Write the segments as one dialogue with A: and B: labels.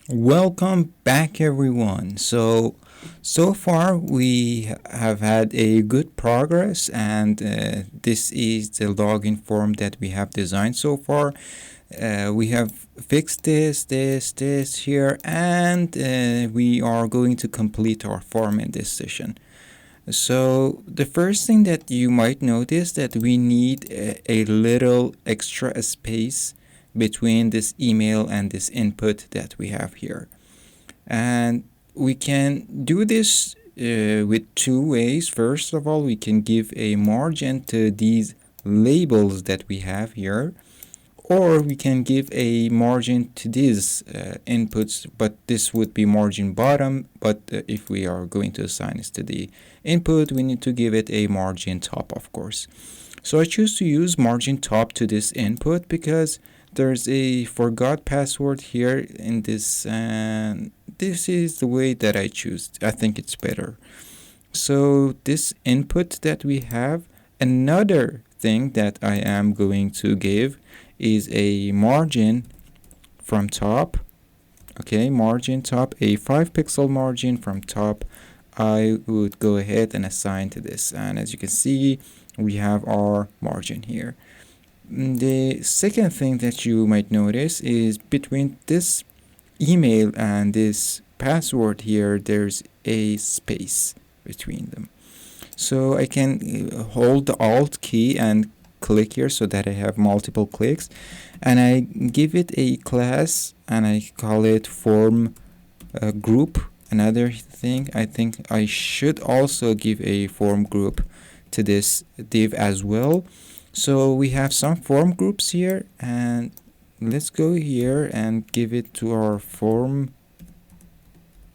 A: Welcome back, everyone. So far we have had a good progress, and this is the login form that we have designed so far. We have fixed this here, and we are going to complete our form in this session. So the first thing that you might notice that we need a little extra space between this email and this input that we have here. And we can do this with two ways. First of all, we can give a margin to these labels that we have here, or we can give a margin to these inputs, but this would be margin bottom. But if we are going to assign this to the input, we need to give it a margin top, of course. So I choose to use margin top to this input because there's a forgot password here in this, and this is the way that I choose. I think it's better. So this input that we have, another thing that I am going to give is a margin from top. Okay, margin top, a 5 pixel margin from top. I would go ahead and assign to this, and as you can see, we have our margin here. The second thing that you might notice is between this email and this password here, there's a space between them. So I can hold the Alt key and click here so that I have multiple clicks, and I give it a class and I call it form group. Another thing, I think I should also give a form group to this div as well. So we have some form groups here, and let's go here and give it to our form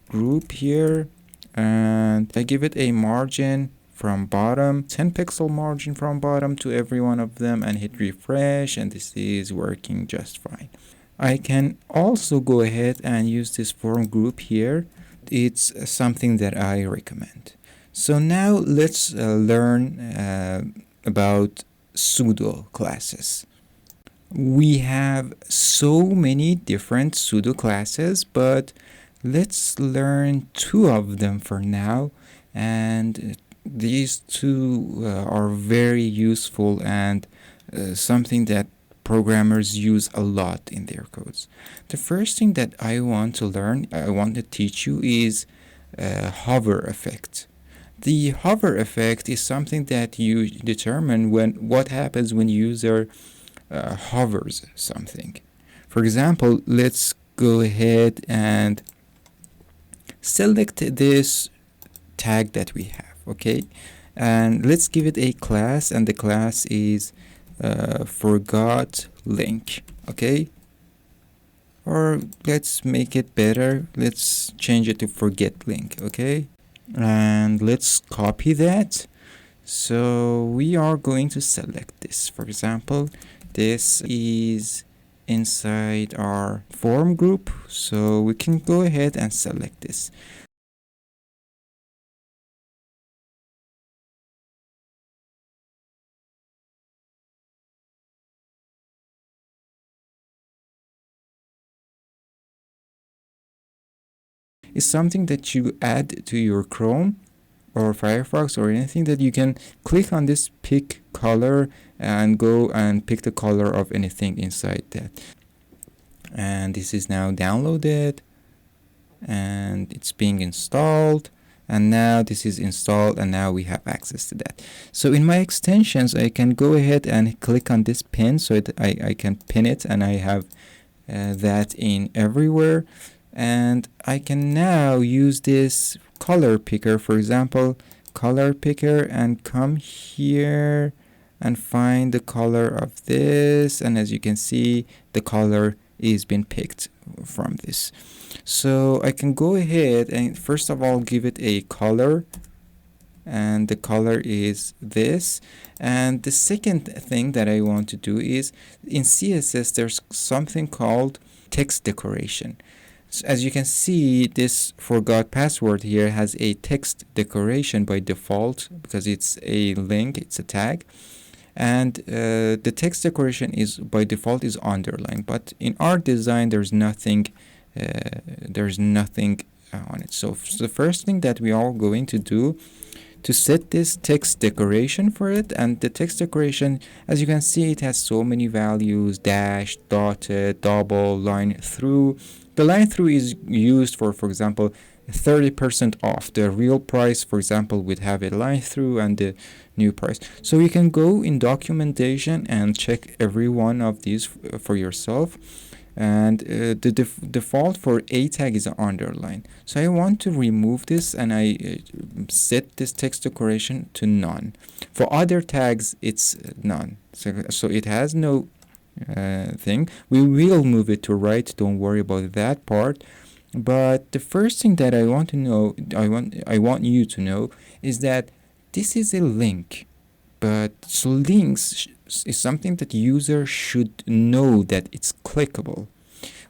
A: group here, and I give it a margin from bottom, 10 pixel margin from bottom to every one of them, and hit refresh, and this is working just fine. I can also go ahead and use this form group here. It's something that I recommend. So now let's learn about pseudo classes. We have so many different pseudo classes, but let's learn two of them for now, and these two are very useful and something that programmers use a lot in their codes. The first thing that I want to teach you is hover effect. The hover effect is something that you determine what happens when user hovers something. For example, let's go ahead and select this tag that we have, okay, and let's give it a class, and the class is forgot link, okay, or let's make it better, let's change it to forget link, okay, and let's copy that. So we are going to select this. For example, this is inside our form group, so we can go ahead and select this. Is something that you add to your Chrome or Firefox or anything that you can click on this pick color and go and pick the color of anything inside that. And this is now downloaded and it's being installed, and now this is installed, and now we have access to that. So in my extensions, I can go ahead and click on this pin so that I can pin it, and I have that in everywhere. And I can now use this color picker, for example, color picker, and come here and find the color of this, and as you can see, the color is been picked from this. So I can go ahead and first of all give it a color, and the color is this. And the second thing that I want to do is in CSS there's something called text decoration. So as you can see, this forgot password here has a text decoration by default because it's a link, it's a tag, and the text decoration is by default is underlined, but in our design there's nothing there's nothing on it. So the first thing that we are going to do to set this text decoration for it, and the text decoration, as you can see, it has so many values: dash, dotted, double, line through. The line through is used for example, 30% off. The real price, for example, would have a line through and the new price. So you can go in documentation and check every one of these for yourself. And the default for a tag is an underline. So I want to remove this, and I set this text decoration to none. For other tags, it's none. So it has no thing. We will move it to right. Don't worry about that part. But the first thing that I want to know, I want you to know, is that this is a link. But so links is something that user should know that it's clickable.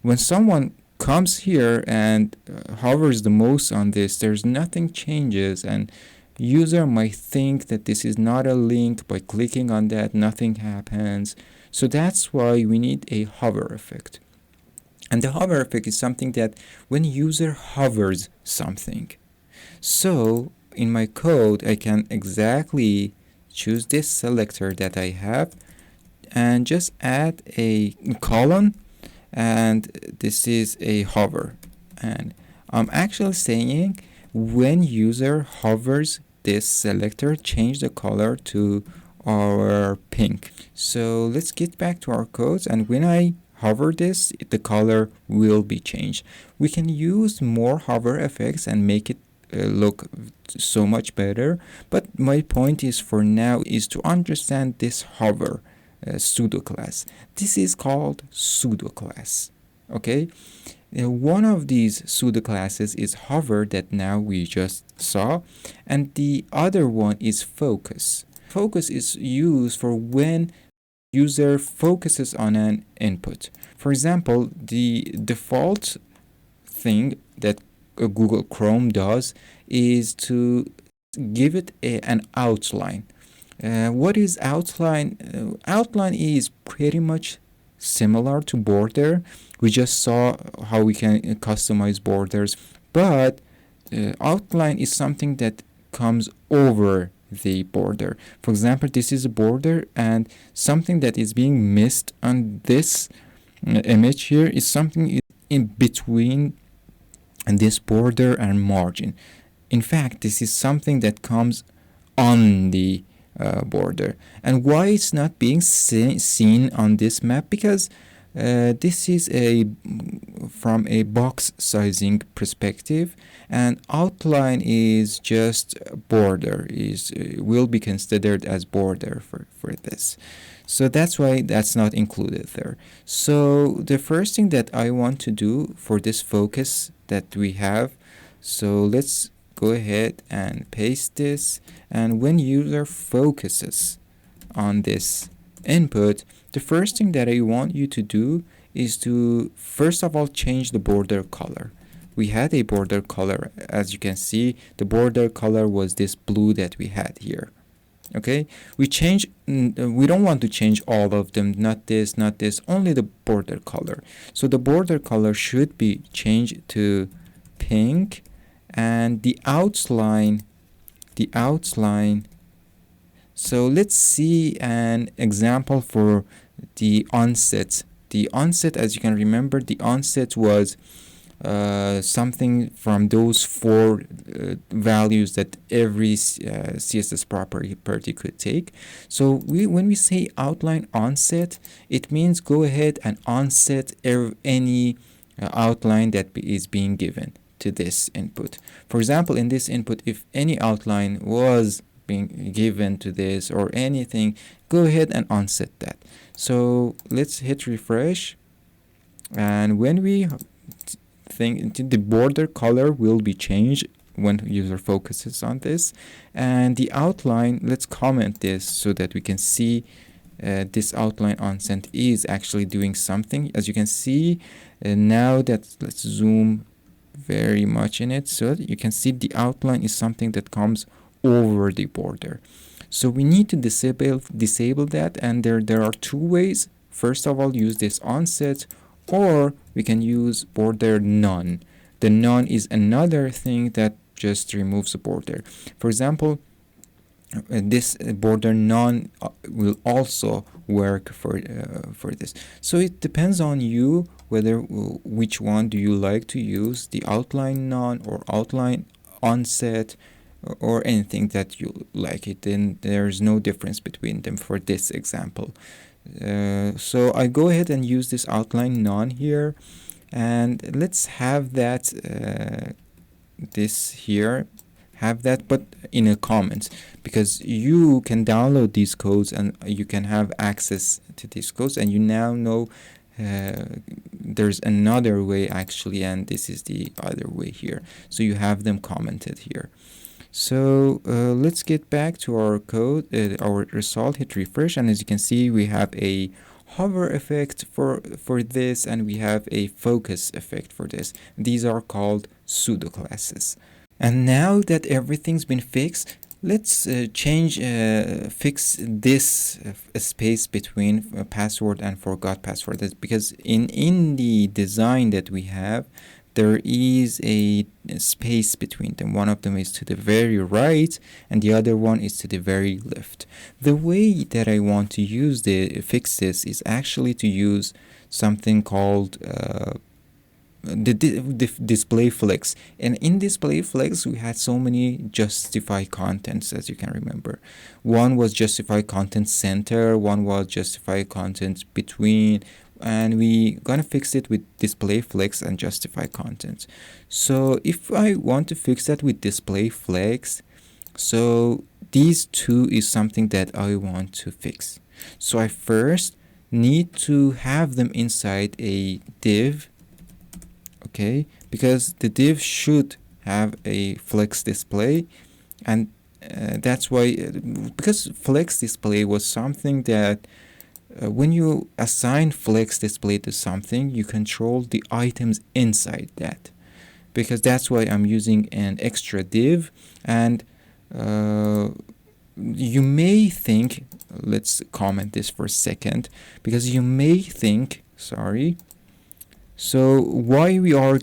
A: When someone comes here and hovers the mouse on this, there's nothing changes, and user might think that this is not a link. By clicking on that, nothing happens. So that's why we need a hover effect. And the hover effect is something that when user hovers something. So in my code, I can exactly choose this selector that I have and just add a colon, and this is a hover. And I'm actually saying when user hovers this selector, change the color to our pink. So let's get back to our codes, and when I hover this, the color will be changed. We can use more hover effects and make it look so much better, but my point is for now is to understand this hover pseudo class. This is called pseudo class. Okay, one of these pseudo classes is hover that now we just saw, and the other one is focus. Focus is used for when user focuses on an input. For example, the default thing that Google Chrome does is to give it an outline. What is outline? Outline is pretty much similar to border. We just saw how we can customize borders, but outline is something that comes over the border. For example, this is a border, and something that is being missed on this image here is something in between this border and margin. In fact, this is something that comes on the border. And why it's not being seen on this map? Because this is from a box sizing perspective, and outline is just border, will be considered as border for this. So that's why that's not included there. So the first thing that I want to do for this focus that we have, so let's go ahead and paste this, and when user focuses on this input, the first thing that I want you to do is to first of all change the border color. We had a border color, as you can see, the border color was this blue that we had here. Okay, we don't want to change all of them, not this, only the border color. So the border color should be changed to pink, and the outline, so let's see an example for the onset. The onset, as you can remember, the onset was something from those four values that every CSS property could take. So when we say outline onset, it means go ahead and onset any outline that is being given to this input. For example, in this input, if any outline was being given to this or anything, go ahead and onset that. So let's hit refresh, and when we think the border color will be changed when user focuses on this, and the outline, let's comment this so that we can see this outline onset is actually doing something. As you can see now, that let's zoom very much in it so that you can see the outline is something that comes over the border. So we need to disable that, and there are two ways. First of all, use this onset, or we can use border none. The none is another thing that just removes a border. For example, this border none will also work for this. So it depends on you whether which one do you like to use, the outline none or outline onset or anything that you like it. Then there's no difference between them for this example. So I go ahead and use this outline none here, and let's have that this here, have that, but in a comment, because you can download these codes and you can have access to these codes, and you now know there's another way actually, and this is the other way here. So you have them commented here. So let's get back to our code, our result, hit refresh, and as you can see we have a hover effect for this, and we have a focus effect for this. These are called pseudo classes. And now that everything's been fixed, let's fix this space between password and forgot password. That's because in the design that we have, there is a space between them. One of them is to the very right and the other one is to the very left. The way that I want to use fix this is actually to use something called the display flex. And in display flex we had so many justify contents, as you can remember. One was justify content center, one was justify content between, and we gonna fix it with display flex and justify content. So if I want to fix that with display flex, so these two is something that I want to fix. So I first need to have them inside a div, okay, because the div should have a flex display, and that's why, because flex display was something that when you assign flex display to something, you control the items inside that, because that's why I'm using an extra div. And you may think, let's comment this for a second, because you may think, sorry, so why we are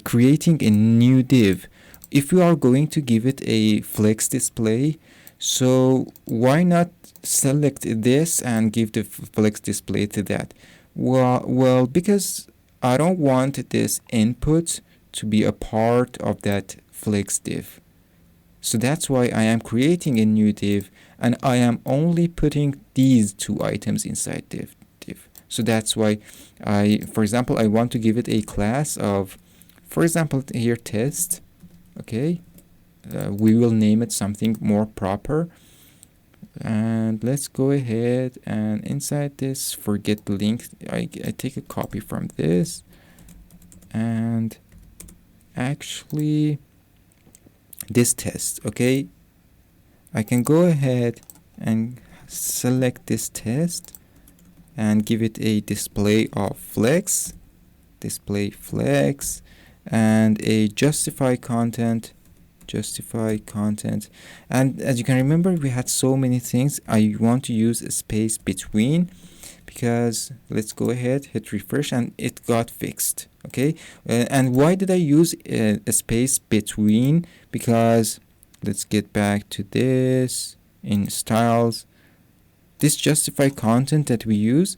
A: creating a new div if we are going to give it a flex display? So why not select this and give the flex display to that? Well, because I don't want this input to be a part of that flex div. So that's why I am creating a new div, and I am only putting these two items inside div. So that's why for example, I want to give it a class of, for example, here test. Okay, we will name it something more proper, and let's go ahead and inside this forget the link. I take a copy from this, and actually this test, okay, I can go ahead and select this test and give it a display of flex, display flex, and a justify content. And as you can remember, we had so many things. I want to use a space between, because let's go ahead, hit refresh, and it got fixed. Okay, and why did I use a space between? Because let's get back to this in styles. This justify content that we use,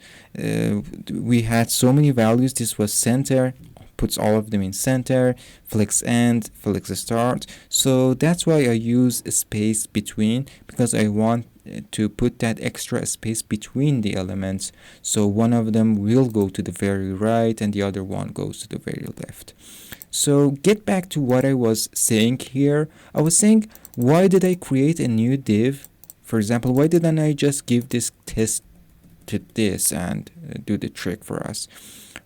A: we had so many values. This was center, puts all of them in center, flex end, flex start. So that's why I use a space between, because I want to put that extra space between the elements. So one of them will go to the very right and the other one goes to the very left. So get back to what I was saying here. I was saying, why did I create a new div? For example, why didn't I just give this test to this and do the trick for us?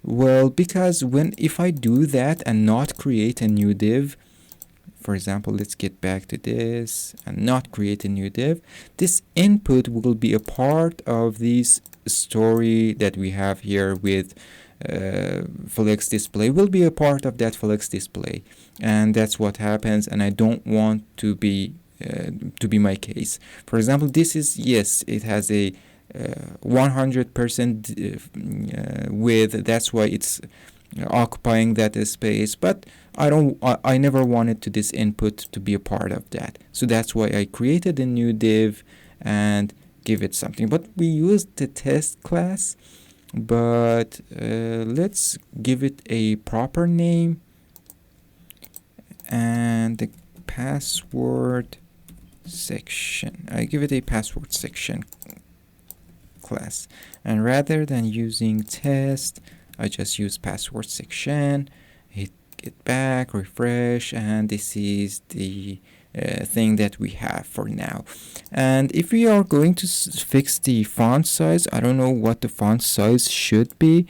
A: Well, because if I do that and not create a new div, for example, let's get back to this and not create a new div, this input will be a part of this story that we have here with flex display, will be a part of that flex display, and that's what happens, and I don't want to be my case. For example, this is, yes, it has a 100% width, that's why it's occupying that space, but I never wanted to this input to be a part of that. So that's why I created a new div and give it something. But we used the test class, but let's give it a proper name and the password section. I give it a password section class, and rather than using test, I just use password section, hit get back, refresh, and this is the thing that we have for now. And if we are going to fix the font size, I don't know what the font size should be,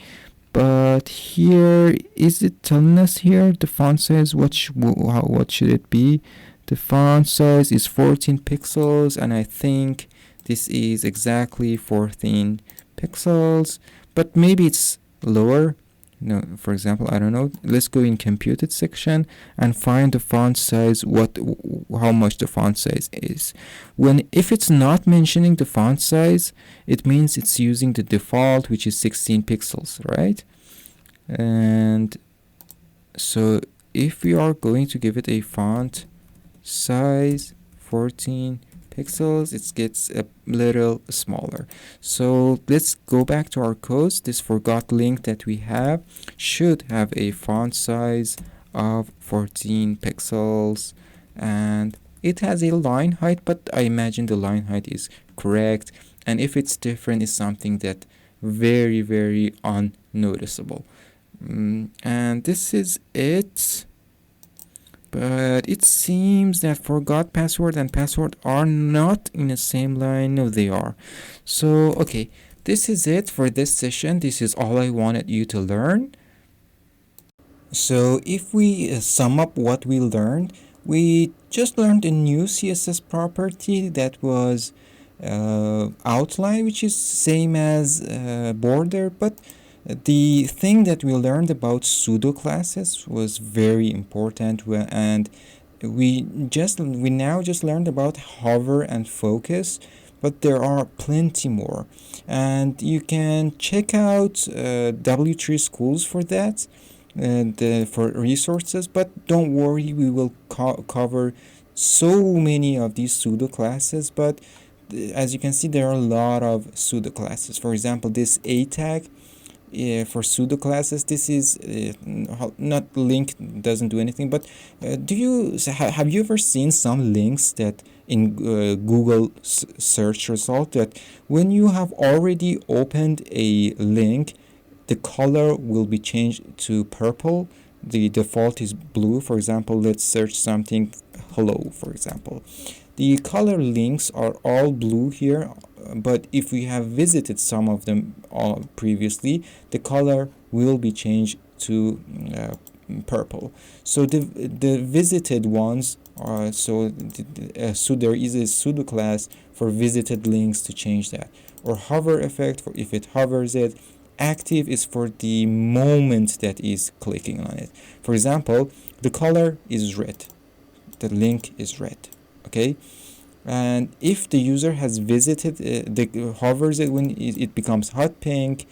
A: but here, is it telling us here the font size? What should it be? The font size is 14 pixels, and I think this is exactly 14 pixels, but maybe it's lower. No, for example, I don't know. Let's go in computed section and find the font size, how much the font size is. If it's not mentioning the font size, it means it's using the default, which is 16 pixels, right? And so if we are going to give it a font size 14 pixels, it gets a little smaller. So let's go back to our codes. This forgot link that we have should have a font size of 14 pixels, and it has a line height, but I imagine the line height is correct, and if it's different, it's something that very, very unnoticeable. And this is it. But it seems that forgot password and password are not in the same line. No, they are. So, okay, this is it for this session. This is all I wanted you to learn. So if we sum up what we learned, we just learned a new CSS property that was outline, which is same as border, but the thing that we learned about pseudo classes was very important, and we now just learned about hover and focus, but there are plenty more, and you can check out W3 Schools for that and for resources. But don't worry, we will cover so many of these pseudo classes, but as you can see, there are a lot of pseudo classes. For example, this A tag for pseudo classes, this is not link, doesn't do anything, but have you ever seen some links that in Google search result, that when you have already opened a link, the color will be changed to purple, the default is blue? For example, let's search something hello, for example. The color links are all blue here, but if we have visited some of them previously, the color will be changed to purple. So the visited ones are, so there is a pseudo class for visited links to change that, or hover effect for if it hovers it. Active is for the moment that is clicking on it. For example, the color is red, the link is red. Okay, and if the user has visited, hovers it, when it becomes hot pink.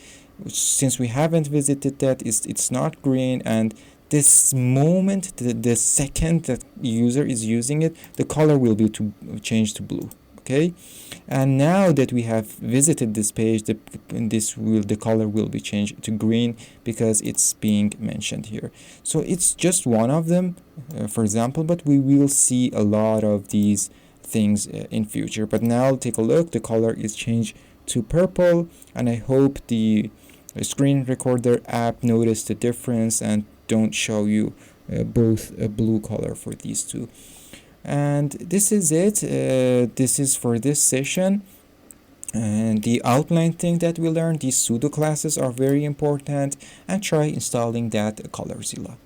A: Since we haven't visited that, it's not green, and this moment, the second that user is using it, the color will be changed to blue. Okay, and now that we have visited this page, the color will be changed to green because it's being mentioned here. So it's just one of them, for example, but we will see a lot of these things in future. But now take a look, the color is changed to purple, and I hope the screen recorder app noticed the difference and don't show you both a blue color for these two. And this is it. This is for this session. And the outline thing that we learned, these pseudo classes are very important, and try installing that ColorZilla.